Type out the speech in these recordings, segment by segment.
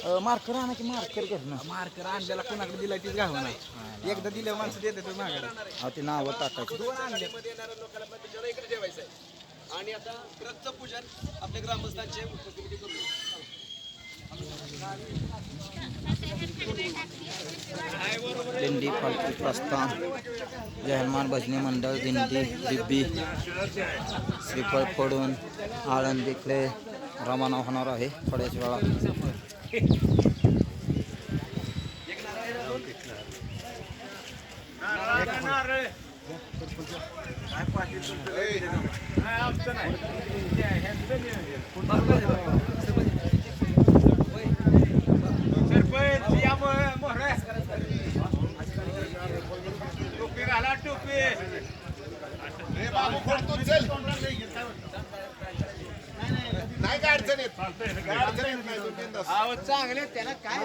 Marker आणा की marker करणं मार्कर आणलेला कोणाकडे दिला तीच घालवा नाही एकदा दिल्या माणसं देते मागायला अहो ते नावं टाकायची दोन आणले आणि आता ग्रंथ पूजन आपल्या ग्रामस्थांचे उपस्थिती करू. दिंडी पालखी प्रस्थान जय हनुमान भजनी मंडळ दिंडी दिब्बी श्रीफळ फोडून आळंदीकडे रवाना होणार आहे थोड्याच वेळा. टोपी घाला टोपी नाही काय अडचण येत चांगले त्याला काय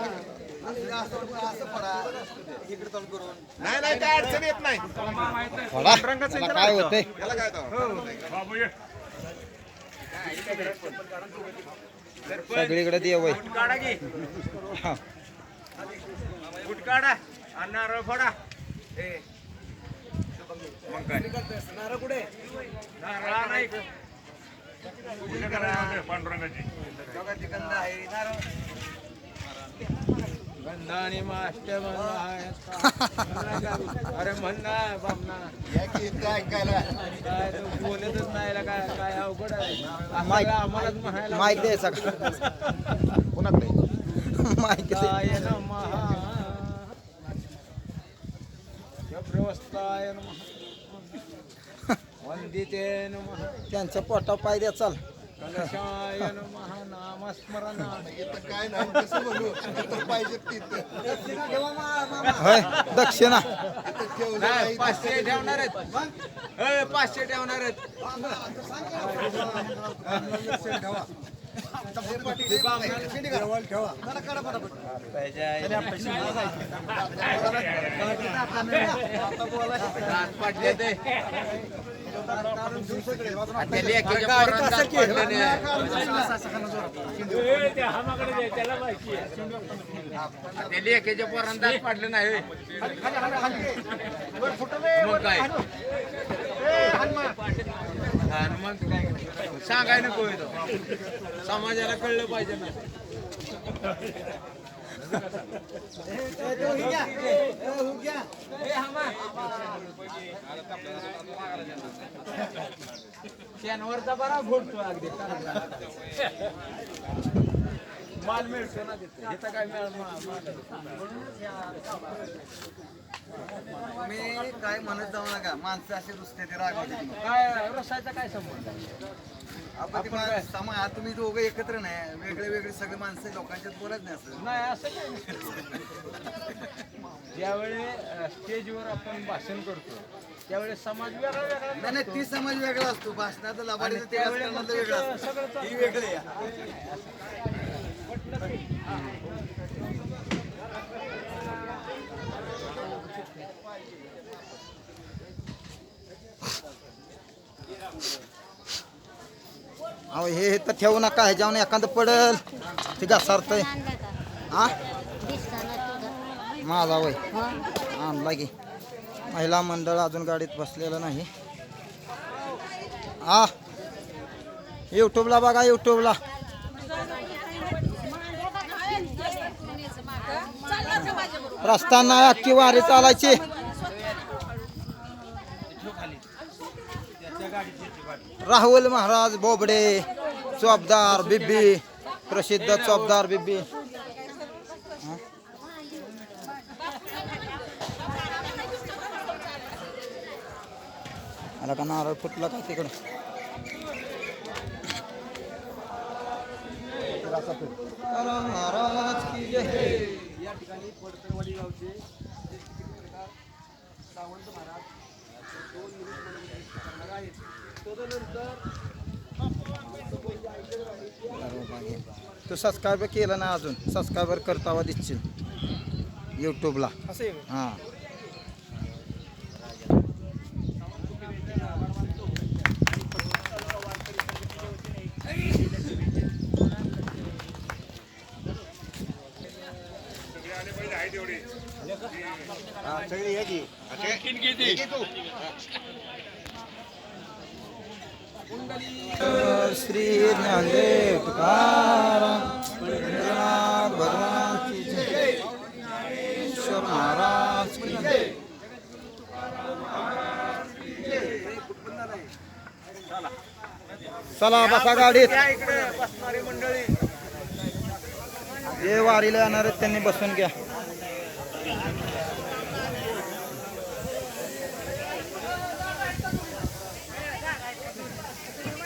नाही नाही काय अडचण येत नाही थोडा त्याला काय होतंय त्याला काय सगळीकडे देव आहे. काढा की हा. फुट काढा आणि नारळ फोडा मग काय नारळ कुठे नारळ नाही पांडुरंगाची गंध आहे नारळ गंध आणि मास्टर अरे म्हणना बामना ऐकायला काय तू बोलतच नाही काय काय अवघड आहे माईक आम्हालाच म्हणायला माईक द्यायचा का कोणाकडे माईक द्यायचा. काय नमः व्यवस्थाय नमः वंदिते नमः त्यांच्या पोटा पाय द्या चाल. कलशाय नमः नामस्मरण काय नाही कसं म्हणू पाहिजे तिथं होय दक्षिणा नाही 500 ठेवणार आहेत 500 ठेवणार आहेत लेखेच्या पोरांना पाडलं नाही मग काय मग सांगाय नको समाजाला कळलं पाहिजे ना शनिवारचा बरा घोटतो अगदी माल मिळतो ना तिथं काय मी काय म्हणत जाऊ नका माणसं असे रुसते ते रागवते काय रसायचा काय संबंध आपण समाज तुम्ही दोघं एकत्र नाही वेगळे वेगळे सगळे माणसं लोकांच्यात बोलत नाही असं नाही असं काही नाही ज्यावेळी स्टेजवर आपण भाषण करतो त्यावेळेस समाज वेगळा वेगळा नाही नाही ती समाज वेगळा असतो भाषणाचं लबाडीचं ते राजकारणाचं वेगळं असतं ही वेगळी आहे. अहो हे तर ठेवू नका ह्याच्यावर एखादं पडल ते घसारतंय. हा माझा वय आणला की महिला मंडळ अजून गाडीत बसलेलं नाही. हा यूट्यूबला बघा यूट्यूबला रस्त्यांना अख्खी वारी चालायची. राहुल महाराज बोबडे चोपदार बिब्बी प्रसिद्ध चोपदार बिब्बी. आला का नारळ फुटला का तिकडं महाराज की जय. या ठिकाणी पडतरवाडी गावचे सावंत महाराज दोन आहेत तदनंतर तू सबस्क्राईब केलं ना अजून सबस्क्राईबर करतावा दिसशील यूट्यूबला. हां श्री ज्ञानदेव तुकाराम पंढरीनाथ भगवान की जय. ईश्वर महाराज की जय. चला बसा गाडीत. बसणारी मंडळी जे वारीला येणार आहेत त्यांनी बसून घ्या.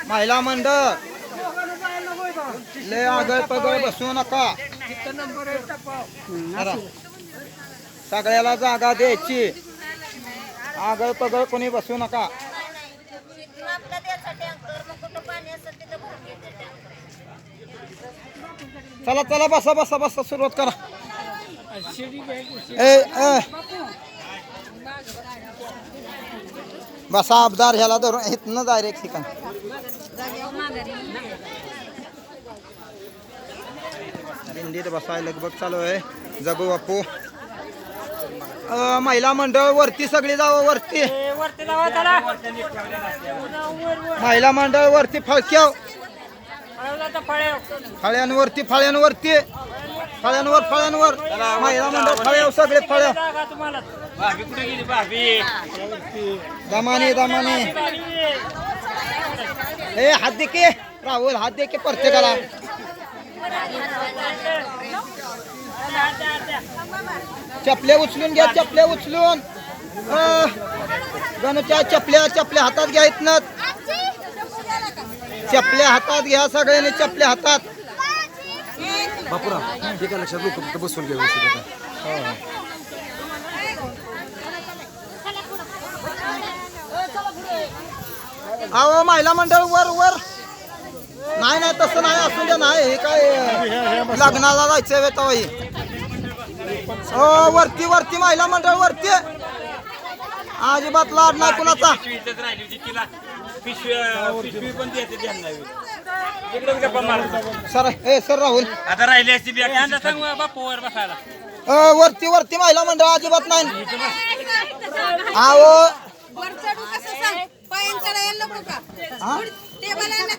महिला मंडळ लय आगळ पगळ बसू नका. जरा. सगळ्याला जागा द्यायची. आगळ पगळ कोणी बसू नका. चला चला बसा बसा बसा सुरुवात करा. ए बसा अबदार ह्याला धरून इथनं डायरेक्ट ठिकाण. दिंडीत बसाय लगबग चालू आहे. जगू बापू. महिला मंडळ वरती सगळी जावं वरती. महिला मंडळ वरती फळक्याव. फळ्यांवरती फळ्यांवरती फळ्यांवर फळ्यांवर महिला मंडळ फळ्याव सगळे फळ्याव. दमाने दमाने. ए हात दे के राहुल हात दे के प्रत्येकाला. चपल्या उचलून घ्या चपल्या उचलून. गणूच्या चपल्या चपल्या हातात घ्या. इथनं चपल्या हातात घ्या सगळ्यांनी चपल्या हातात. बापुरा एका लक्षात लोक फक्त बसून घ्या व्यवस्थित आता. अहो महिला मंडळ वर वर. नाही नाही तसं नाही असू द्या. नाही हे काय लग्नाला जायचं वेतावाई. हो वरती वरती महिला मंडळ वरती. अजिबात लाड नाही कुणाचा. सर ए सर राहुल आता राहिली असती बापूवर बसायला. वरती वरती महिला मंडळ अजिबात नाही. अहो हा?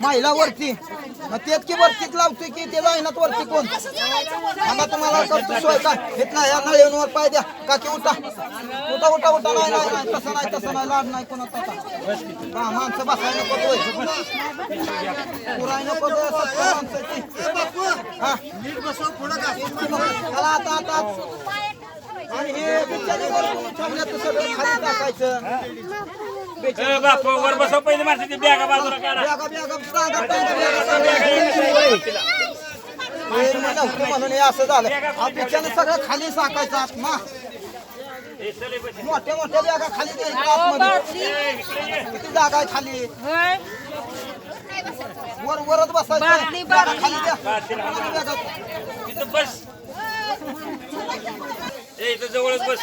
महिला वरती मग तेच की वरतीच लावतोय की ते लाईनात वरती कोण सांगा तुम्हाला करतो सोय का. इथं या नळीवर पाय द्या काकी उठा उठा उठा उठा. नाही नाही नाही तसं नाही तसं नाही लाड नाही कोणाचा. हा माणसं बसायला नको पुराय नको माणसाची. हा चला आता आता. आणि हे बिचारे वर थांबल्यात सगळं खाली टाकायचं. बापूवर बसव पहिले माणसाची बॅगा बाजूला काढा. म्हणून हे असं झालं. बिचारे सगळं खाली साकायचं आत्मा. मोठ्या मोठ्या बॅगा खाली द्यायच्या आतमध्ये. किती जागा आहे खाली. वर वरच बसायचं. बॅगा खाली द्या. तिथं बस. इथं जवळच बस.